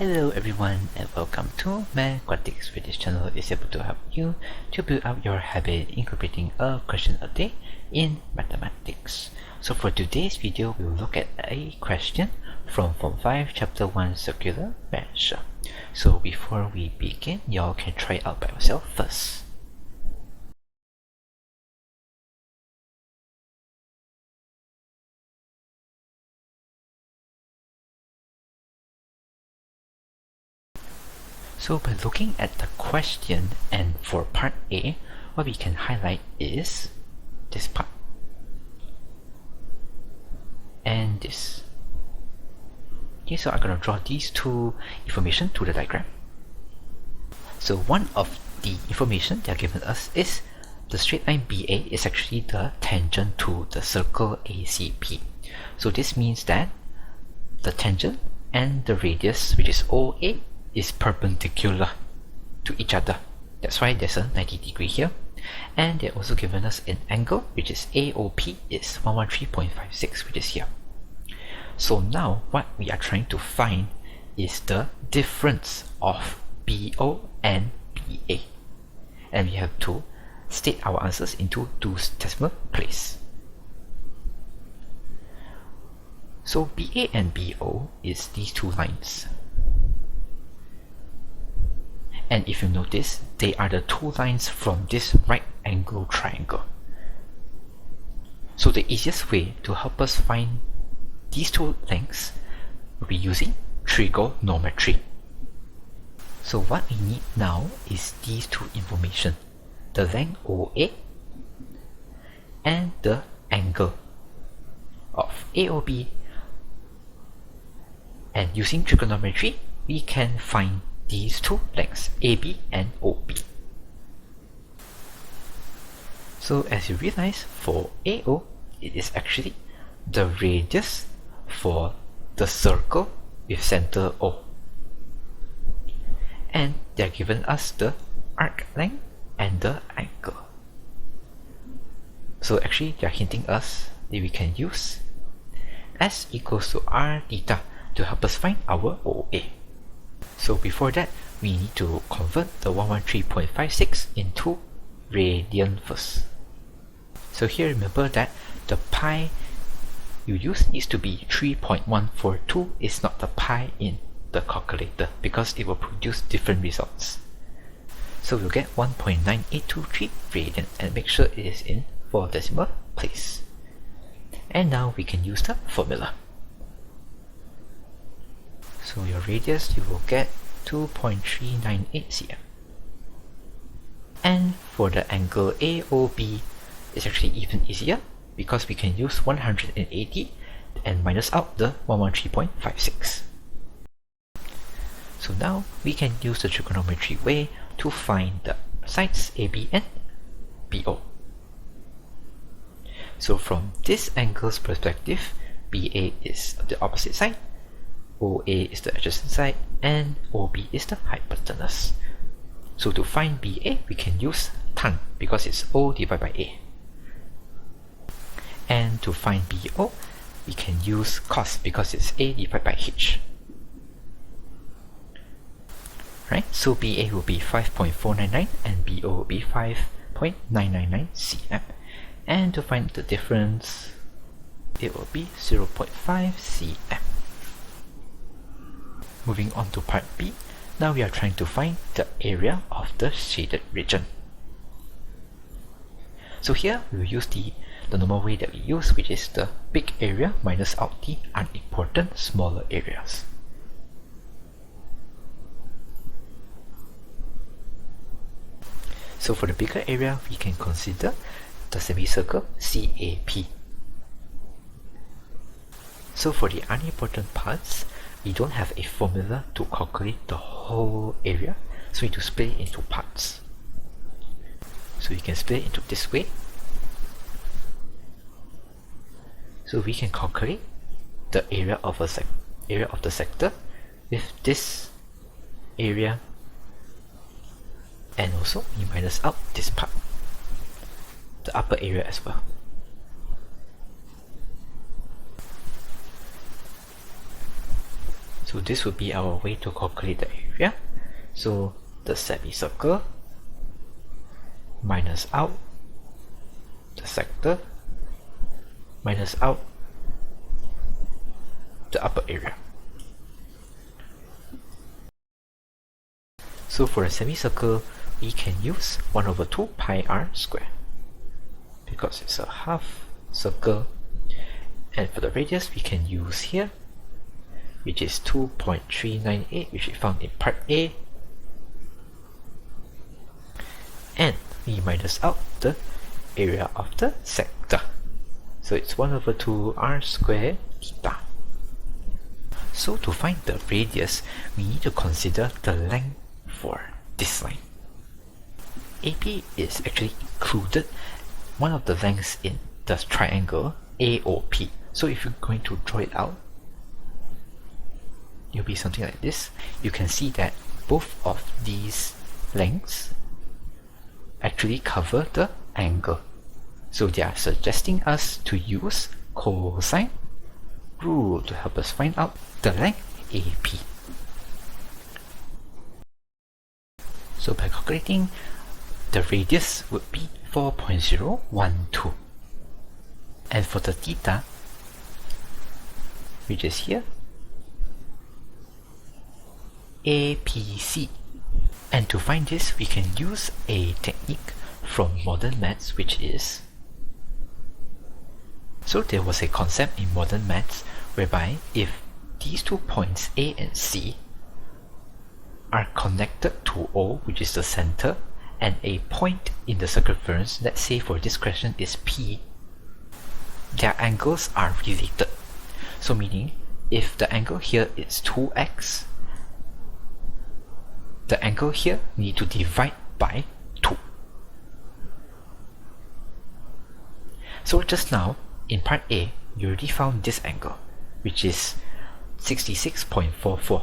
Hello everyone and welcome to Mathematics, where this channel is able to help you to build up your habit incorporating a question a day in mathematics. So for today's video, we will look at a question from Form 5 Chapter 1 Circular Measure. So before we begin, y'all can try it out by yourself first. So by looking at the question, and for part A, what we can highlight is this part and this. Okay, so I'm going to draw these two information to the diagram. So one of the information they are given us is the straight line BA is actually the tangent to the circle ACP. So this means that the tangent and the radius, which is OA, is perpendicular to each other. That's why there's a 90 degree here. And they're also given us an angle, which is AOP is 113.56, which is here. So now what we are trying to find is the difference of BO and BA. And we have to state our answers into two decimal place. So BA and BO is these two lines. And if you notice, they are the two lines from this right angle triangle. So the easiest way to help us find these two lengths will be using trigonometry. So what we need now is these two information, the length OA and the angle of AOB. And using trigonometry, we can find these two lengths, AB and OB. So as you realize, for AO, it is actually the radius for the circle with center O. And they are given us the arc length and the angle. So actually they are hinting us that we can use S equals to R theta to help us find our OA. So before that, we need to convert the 113.56 into radian first. So here remember that the pi you use needs to be 3.142, is not the pi in the calculator, because it will produce different results. So we'll get 1.9823 radian, and make sure it is in 4 decimal place. And now we can use the formula. So your radius, you will get 2.398 cm. And for the angle AOB, it's actually even easier, because we can use 180 and minus out the 113.56. So now we can use the trigonometry way to find the sides AB and BO. So from this angle's perspective, BA is the opposite side, OA is the adjacent side, and OB is the hypotenuse. So to find BA, we can use tan, because it's O divided by A. And to find BO, we can use cos, because it's A divided by H. Right, so BA will be 5.499 and BO will be 5.999 cm. And to find the difference, it will be 0.5 cm. Moving on to part B, now we are trying to find the area of the shaded region. So here we will use the normal way that we use, which is the big area minus out the unimportant smaller areas. So for the bigger area, we can consider the semicircle CAP. So for the unimportant parts, we don't have a formula to calculate the whole area, so we need to split it into parts. So we can split it into this way. So we can calculate the area of the sector with this area, and also we minus out this part, the upper area as well. So this would be our way to calculate the area. So the semicircle minus out the sector minus out the upper area. So for a semicircle, we can use 1 over 2 pi r square because it's a half circle, and for the radius we can use here, which is 2.398, which we found in part A, and we minus out the area of the sector. So it's 1 over 2 r square theta. So to find the radius, we need to consider the length for this line. AP is actually included one of the lengths in the triangle AOP. So if you're going to draw it out, it'll be something like this. You can see that both of these lengths actually cover the angle. So they are suggesting us to use cosine rule to help us find out the length AP. So by calculating, the radius would be 4.012. And for the theta, which is here, APC. And to find this, we can use a technique from modern maths, which is, so there was a concept in modern maths whereby if these 2 points A and C are connected to O, which is the center, and a point in the circumference, let's say for this question is P, their angles are related. So meaning, if the angle here is 2x, the angle here we need to divide by 2. So just now, in part A, you already found this angle, which is 66.44.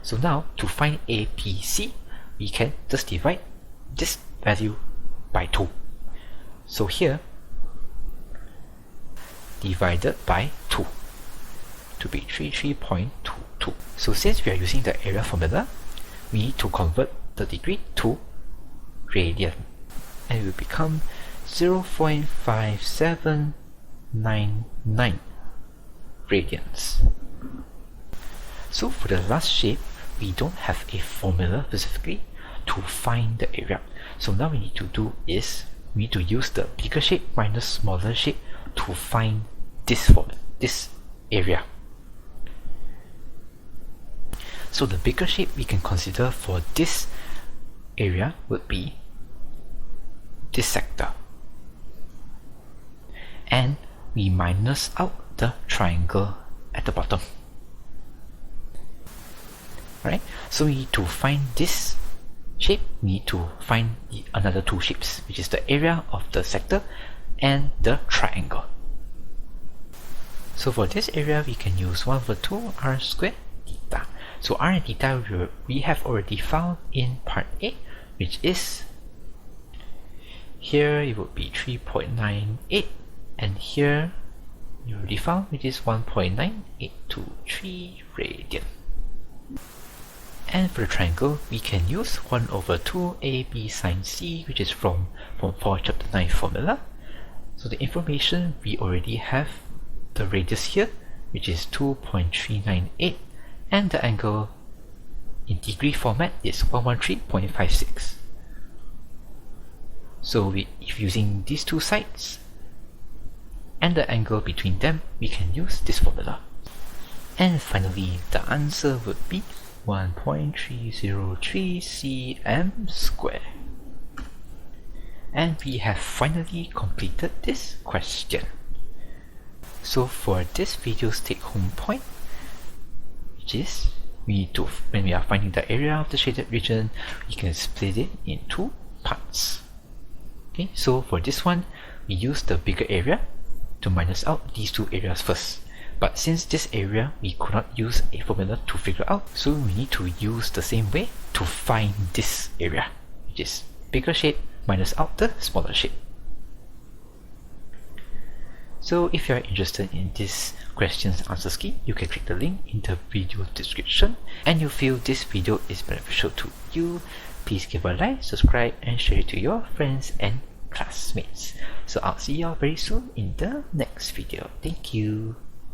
So now, to find APC, we can just divide this value by 2. So here, divided by 2 to be 33.22. So since we are using the area formula, we need to convert the degree to radian, and it will become 0.5799 radians. So for the last shape, we don't have a formula specifically to find the area. So now we need to do is, we need to use the bigger shape minus smaller shape to find this area. So the bigger shape we can consider for this area would be this sector. And we minus out the triangle at the bottom. Right? So we need to find this shape, we need to find another 2 shapes, which is the area of the sector and the triangle. So for this area, we can use 1 over 2 r squared theta. So r and theta we have already found in part A, which is, here it would be 3.98, and here you already found, which is 1.9823 radian. And for the triangle, we can use 1 over 2 AB sine C, which is from Form 4 Chapter 9 formula. So the information, we already have the radius here, which is 2.398, and the angle in degree format is 113.56. So if using these 2 sides and the angle between them, we can use this formula. And finally, the answer would be 1.303 cm square. And we have finally completed this question. So for this video's take-home point, which is, we need to, when we are finding the area of the shaded region, we can split it in 2 parts. Okay, so for this one, we use the bigger area to minus out these 2 areas first. But since this area we could not use a formula to figure out, so we need to use the same way to find this area, which is bigger shape minus out the smaller shape. So if you are interested in this questions answer scheme, you can click the link in the video description, and you feel this video is beneficial to you, please give a like, subscribe, and share it to your friends and classmates. So I'll see you all very soon in the next video. Thank you.